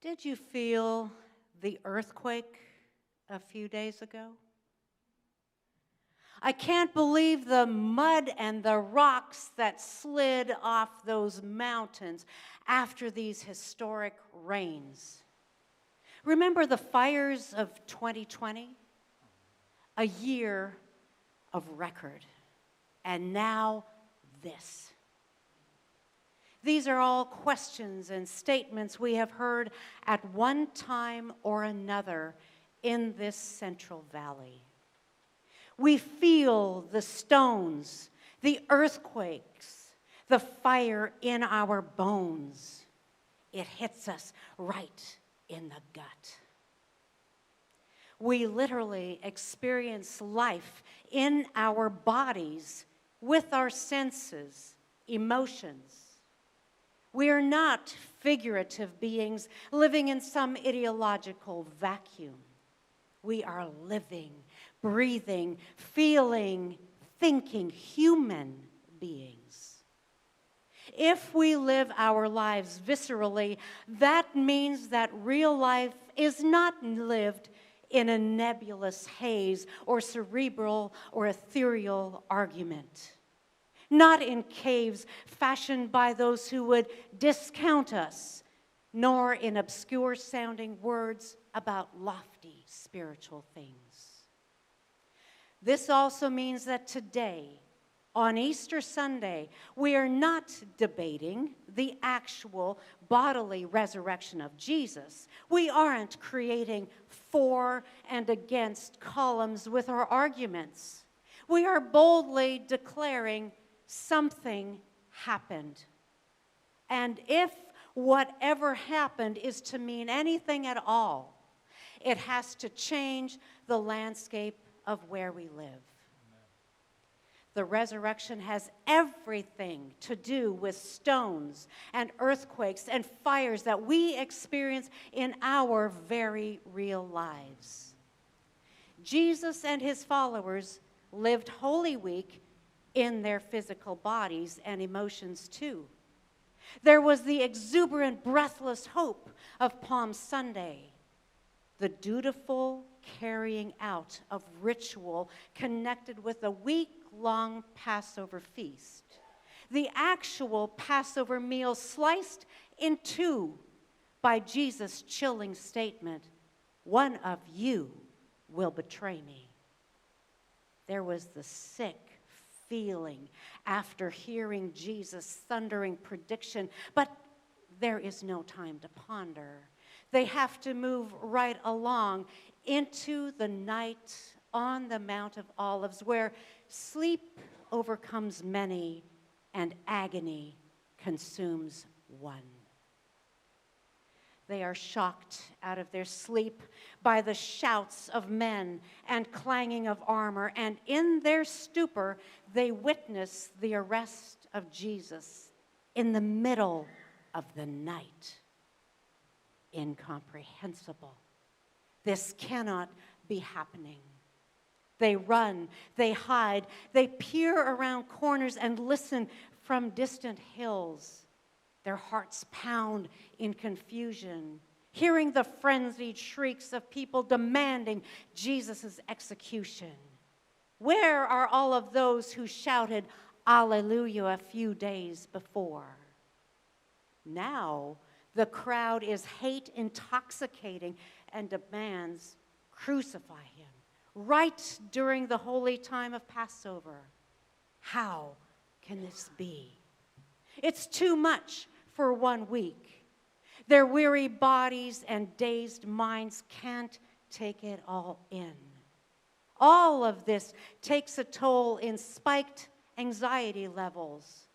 Did you feel the earthquake a few days ago? I can't believe the mud and the rocks that slid off those mountains after these historic rains. Remember the fires of 2020? A year of record. And now this. These are all questions and statements we have heard at one time or another in this Central Valley. We feel the stones, the earthquakes, the fire in our bones. It hits us right in the gut. We literally experience life in our bodies with our senses, emotions. We are not figurative beings living in some ideological vacuum. We are living, breathing, feeling, thinking human beings. If we live our lives viscerally, that means that real life is not lived in a nebulous haze or cerebral or ethereal argument. Not in caves fashioned by those who would discount us, nor in obscure-sounding words about lofty spiritual things. This also means that today, on Easter Sunday, we are not debating the actual bodily resurrection of Jesus. We aren't creating for and against columns with our arguments. We are boldly declaring something happened. And if whatever happened is to mean anything at all, it has to change the landscape of where we live. Amen. The resurrection has everything to do with stones and earthquakes and fires that we experience in our very real lives. Jesus and his followers lived Holy Week in their physical bodies and emotions too. There was the exuberant, breathless hope of Palm Sunday, the dutiful carrying out of ritual connected with a week-long Passover feast, the actual Passover meal sliced in two by Jesus' chilling statement, "One of you will betray me." There was the sick feeling after hearing Jesus' thundering prediction, but there is no time to ponder. They have to move right along into the night on the Mount of Olives, where sleep overcomes many and agony consumes one. They are shocked out of their sleep by the shouts of men and clanging of armor, and in their stupor, they witness the arrest of Jesus in the middle of the night. Incomprehensible. This cannot be happening. They run, they hide, they peer around corners and listen from distant hills. Their hearts pound in confusion, hearing the frenzied shrieks of people demanding Jesus' execution. Where are all of those who shouted Alleluia a few days before? Now, the crowd is hate intoxicating and demands, "Crucify him," right during the holy time of Passover. How can this be? It's too much for 1 week. Their weary bodies and dazed minds can't take it all in. All of this takes a toll in spiked anxiety levels.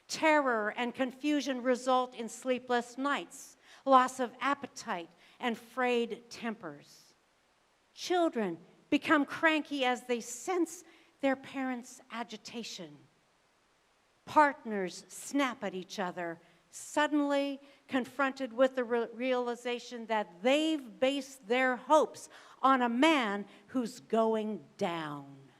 Terror and confusion result in sleepless nights, loss of appetite, and frayed tempers. Children become cranky as they sense their parents' agitation. Partners snap at each other, suddenly confronted with the realization that they've based their hopes on a man who's going down.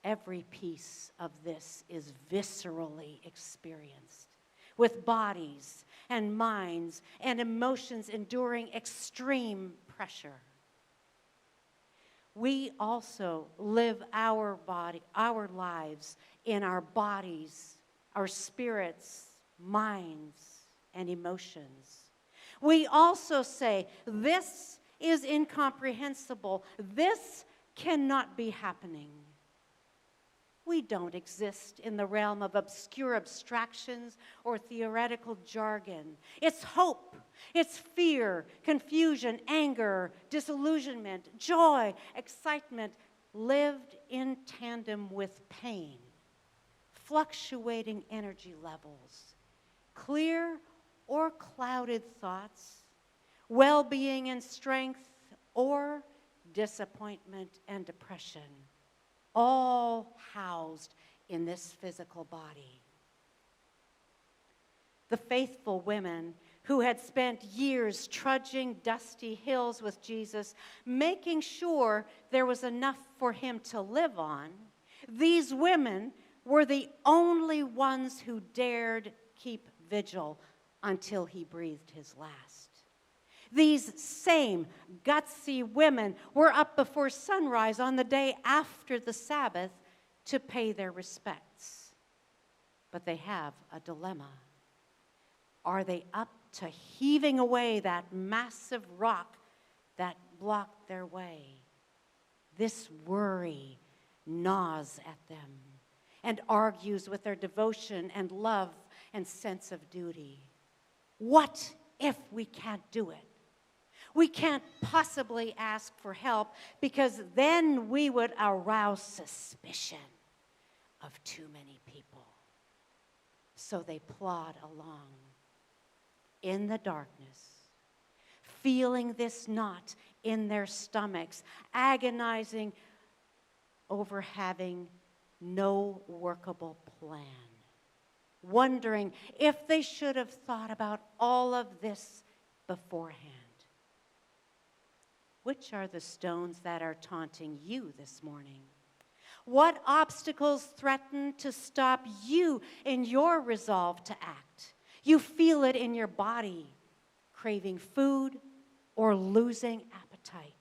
Every piece of this is viscerally experienced, with bodies and minds and emotions enduring extreme pressure. We also live our lives in our bodies, our spirits, minds, and emotions. We also say, this is incomprehensible. This cannot be happening. We don't exist in the realm of obscure abstractions or theoretical jargon. It's hope, it's fear, confusion, anger, disillusionment, joy, excitement, lived in tandem with pain, fluctuating energy levels, clear or clouded thoughts, well-being and strength, or disappointment and depression, all housed in this physical body. The faithful women who had spent years trudging dusty hills with Jesus, making sure there was enough for him to live on, these women were the only ones who dared keep vigil until he breathed his last. These same gutsy women were up before sunrise on the day after the Sabbath to pay their respects. But they have a dilemma. Are they up to heaving away that massive rock that blocked their way? This worry gnaws at them and argues with their devotion and love and sense of duty. What if we can't do it? We can't possibly ask for help because then we would arouse suspicion of too many people. So they plod along in the darkness, feeling this knot in their stomachs, agonizing over having no workable plan, wondering if they should have thought about all of this beforehand. Which are the stones that are taunting you this morning? What obstacles threaten to stop you in your resolve to act? You feel it in your body, craving food or losing appetite.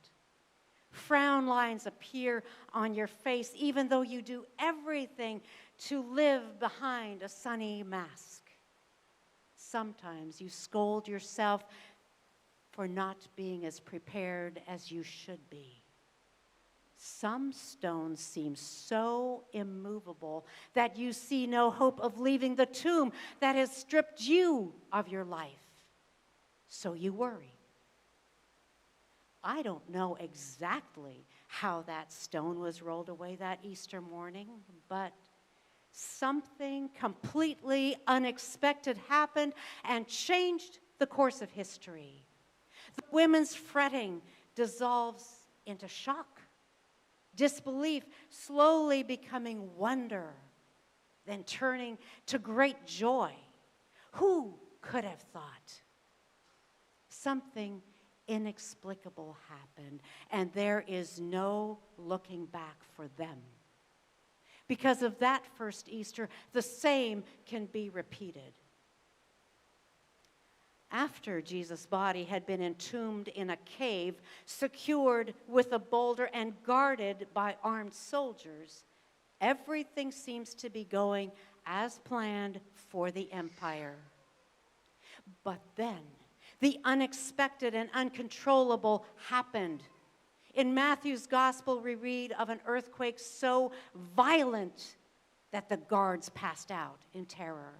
Frown lines appear on your face, even though you do everything to live behind a sunny mask. Sometimes you scold yourself for not being as prepared as you should be. Some stones seem so immovable that you see no hope of leaving the tomb that has stripped you of your life. So you worry. I don't know exactly how that stone was rolled away that Easter morning, but something completely unexpected happened and changed the course of history. The women's fretting dissolves into shock, disbelief slowly becoming wonder, then turning to great joy. Who could have thought? Something inexplicable happened, and there is no looking back for them. Because of that first Easter, the same can be repeated. After Jesus' body had been entombed in a cave, secured with a boulder and guarded by armed soldiers, everything seems to be going as planned for the empire. But then, the unexpected and uncontrollable happened. In Matthew's gospel, we read of an earthquake so violent that the guards passed out in terror.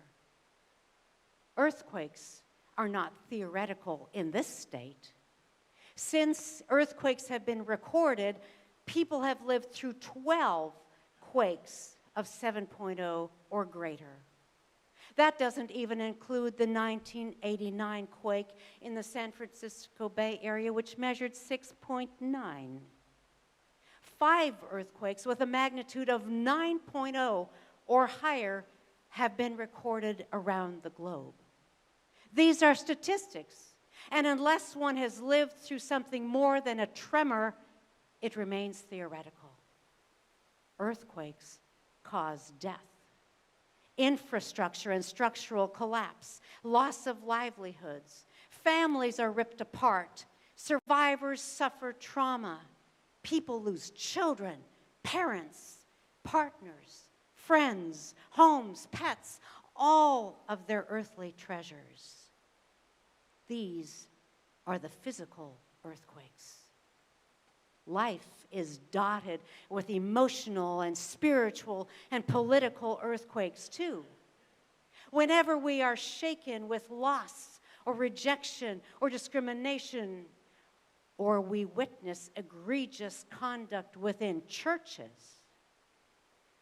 Earthquakes are not theoretical in this state. Since earthquakes have been recorded, people have lived through 12 quakes of 7.0 or greater. That doesn't even include the 1989 quake in the San Francisco Bay Area, which measured 6.9. 5 earthquakes with a magnitude of 9.0 or higher have been recorded around the globe. These are statistics, and unless one has lived through something more than a tremor, it remains theoretical. Earthquakes cause death. infrastructure and structural collapse, loss of livelihoods. Families are ripped apart. Survivors suffer trauma. People lose children, parents, partners, friends, homes, pets, all of their earthly treasures. These are the physical earthquakes. Life is dotted with emotional and spiritual and political earthquakes too. Whenever we are shaken with loss or rejection or discrimination, or we witness egregious conduct within churches,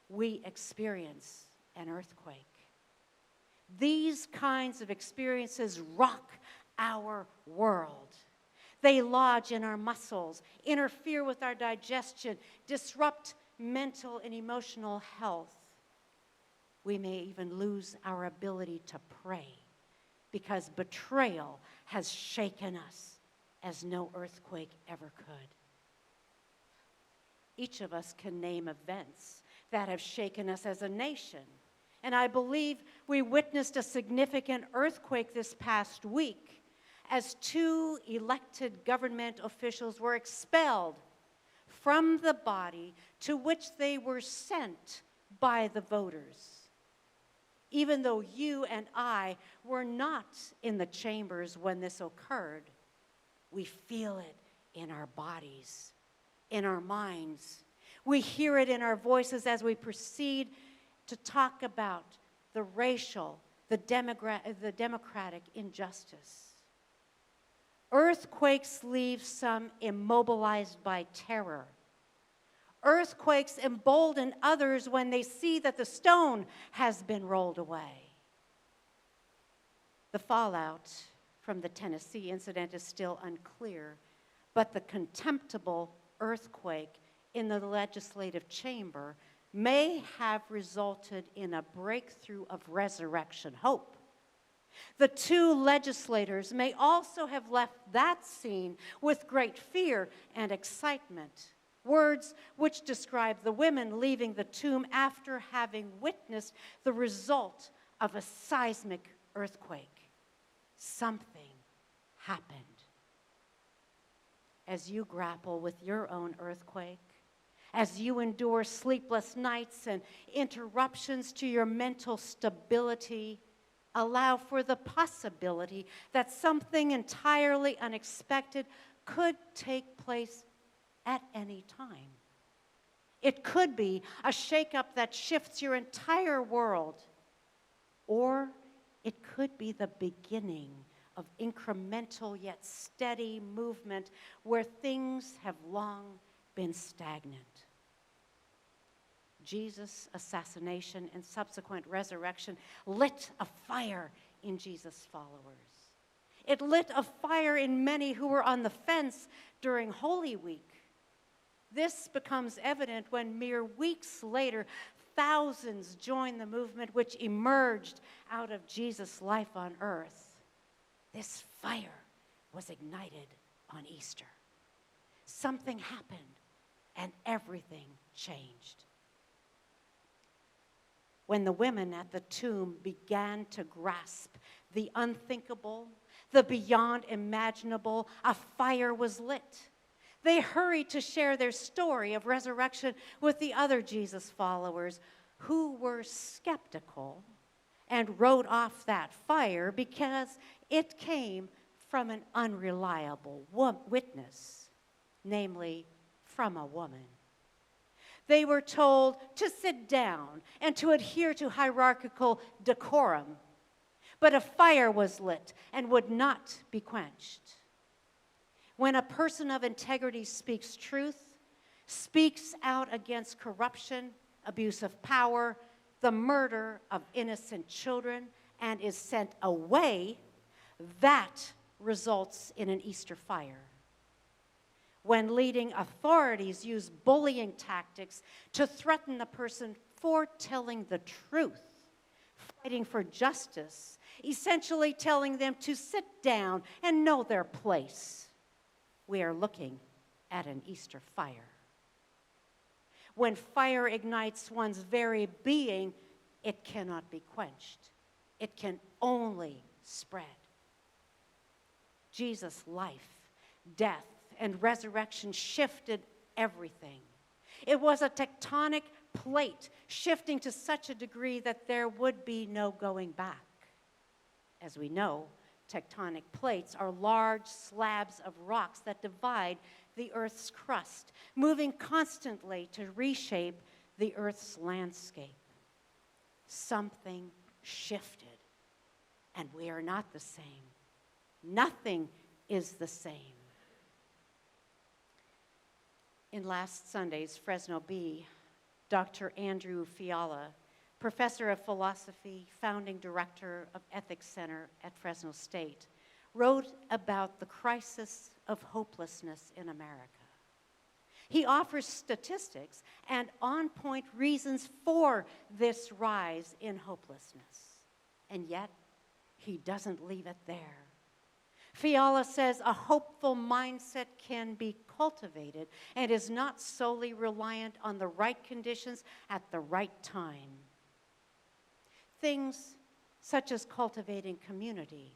we experience an earthquake. These kinds of experiences rock our world. They lodge in our muscles, interfere with our digestion, disrupt mental and emotional health. We may even lose our ability to pray because betrayal has shaken us as no earthquake ever could. Each of us can name events that have shaken us as a nation. And I believe we witnessed a significant earthquake this past week as 2 elected government officials were expelled from the body to which they were sent by the voters. Even though you and I were not in the chambers when this occurred, we feel it in our bodies, in our minds. We hear it in our voices as we proceed to talk about the racial, the democratic injustice. Earthquakes leave some immobilized by terror. Earthquakes embolden others when they see that the stone has been rolled away. The fallout from the Tennessee incident is still unclear, but the contemptible earthquake in the legislative chamber may have resulted in a breakthrough of resurrection hope. The 2 legislators may also have left that scene with great fear and excitement, words which describe the women leaving the tomb after having witnessed the result of a seismic earthquake. Something happened. As you grapple with your own earthquake, as you endure sleepless nights and interruptions to your mental stability, allow for the possibility that something entirely unexpected could take place at any time. It could be a shakeup that shifts your entire world, or it could be the beginning of incremental yet steady movement where things have long been stagnant. Jesus' assassination and subsequent resurrection lit a fire in Jesus' followers. It lit a fire in many who were on the fence during Holy Week. This becomes evident when mere weeks later, thousands joined the movement which emerged out of Jesus' life on earth. This fire was ignited on Easter. Something happened and everything changed. When the women at the tomb began to grasp the unthinkable, the beyond imaginable, a fire was lit. They hurried to share their story of resurrection with the other Jesus followers who were skeptical and wrote off that fire because it came from an unreliable witness, namely from a woman. They were told to sit down and to adhere to hierarchical decorum, but a fire was lit and would not be quenched. When a person of integrity speaks truth, speaks out against corruption, abuse of power, the murder of innocent children, and is sent away, that results in an Easter fire. When leading authorities use bullying tactics to threaten a person for telling the truth, fighting for justice, essentially telling them to sit down and know their place, we are looking at an Easter fire. When fire ignites one's very being, it cannot be quenched. It can only spread. Jesus' life, death, and resurrection shifted everything. It was a tectonic plate shifting to such a degree that there would be no going back. As we know, tectonic plates are large slabs of rocks that divide the Earth's crust, moving constantly to reshape the Earth's landscape. Something shifted, and we are not the same. Nothing is the same. In last Sunday's Fresno Bee, Dr. Andrew Fiala, professor of philosophy, founding director of Ethics Center at Fresno State, wrote about the crisis of hopelessness in America. He offers statistics and on-point reasons for this rise in hopelessness. And yet, he doesn't leave it there. Fiala says a hopeful mindset can be cultivated and is not solely reliant on the right conditions at the right time. Things such as cultivating community,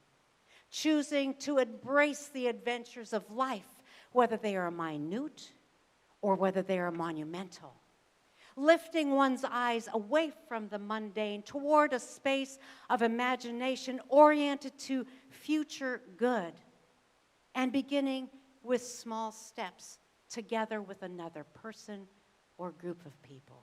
choosing to embrace the adventures of life, whether they are minute or whether they are monumental. Lifting one's eyes away from the mundane toward a space of imagination oriented to future good, and beginning with small steps together with another person or group of people.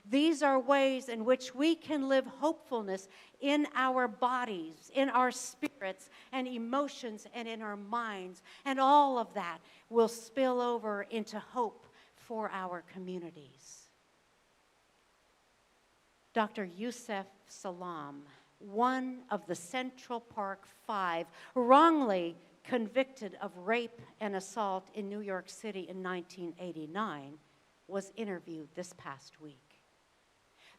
These are ways in which we can live hopefulness in our bodies, in our spirits and emotions, and in our minds, and all of that will spill over into hope for our communities. Dr. Yusef Salaam, one of the Central Park Five, wrongly convicted of rape and assault in New York City in 1989, was interviewed this past week.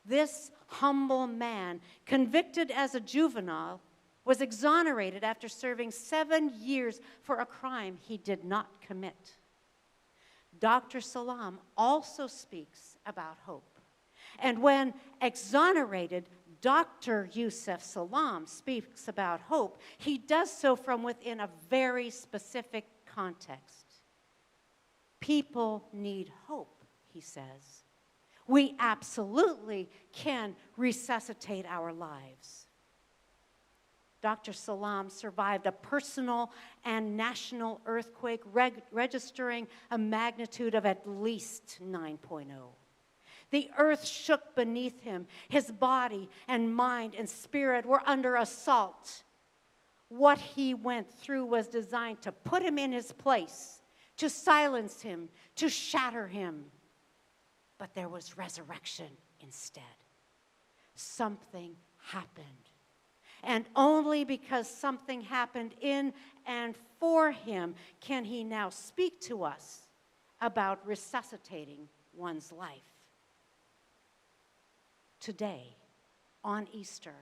This humble man, convicted as a juvenile, was exonerated after serving 7 years for a crime he did not commit. Dr. Salaam also speaks about hope. And when exonerated, Dr. Yusef Salaam speaks about hope. He does so from within a very specific context. People need hope, he says. We absolutely can resuscitate our lives. Dr. Salaam survived a personal and national earthquake registering a magnitude of at least 9.0. The earth shook beneath him. His body and mind and spirit were under assault. What he went through was designed to put him in his place, to silence him, to shatter him. But there was resurrection instead. Something happened. And only because something happened in and for him can he now speak to us about resuscitating one's life. Today, on Easter,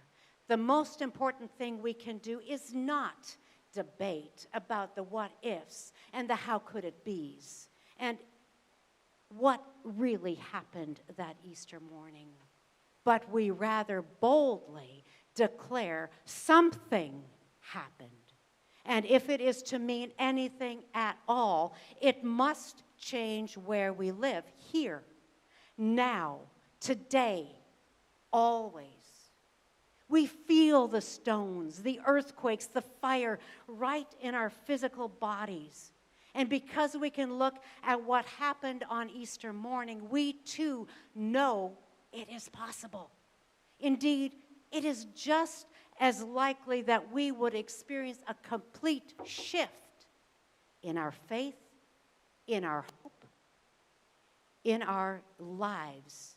the most important thing we can do is not debate about the what ifs and the how could it be's and what really happened that Easter morning, but we rather boldly declare something happened. And if it is to mean anything at all, it must change where we live, here, now, today, always. We feel the stones, the earthquakes, the fire right in our physical bodies. And because we can look at what happened on Easter morning, we too know it is possible. Indeed, it is just as likely that we would experience a complete shift in our faith, in our hope, in our lives,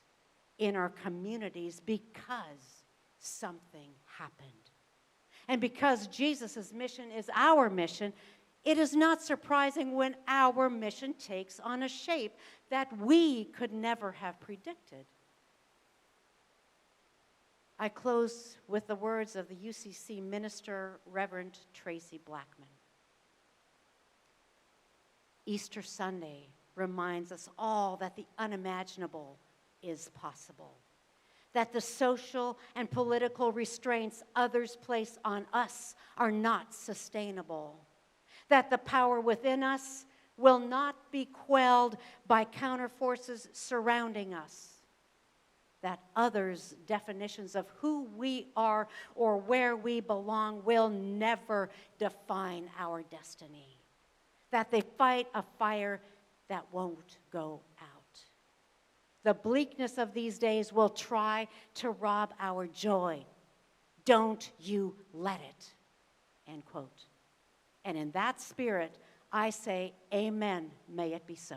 in our communities, because something happened. And because Jesus' mission is our mission, it is not surprising when our mission takes on a shape that we could never have predicted. I close with the words of the UCC minister, Reverend Tracy Blackman. Easter Sunday reminds us all that the unimaginable is possible, that the social and political restraints others place on us are not sustainable, that the power within us will not be quelled by counterforces surrounding us, that others' definitions of who we are or where we belong will never define our destiny, that they fight a fire that won't go out. The bleakness of these days will try to rob our joy. Don't you let it, end quote. And in that spirit, I say, amen, may it be so.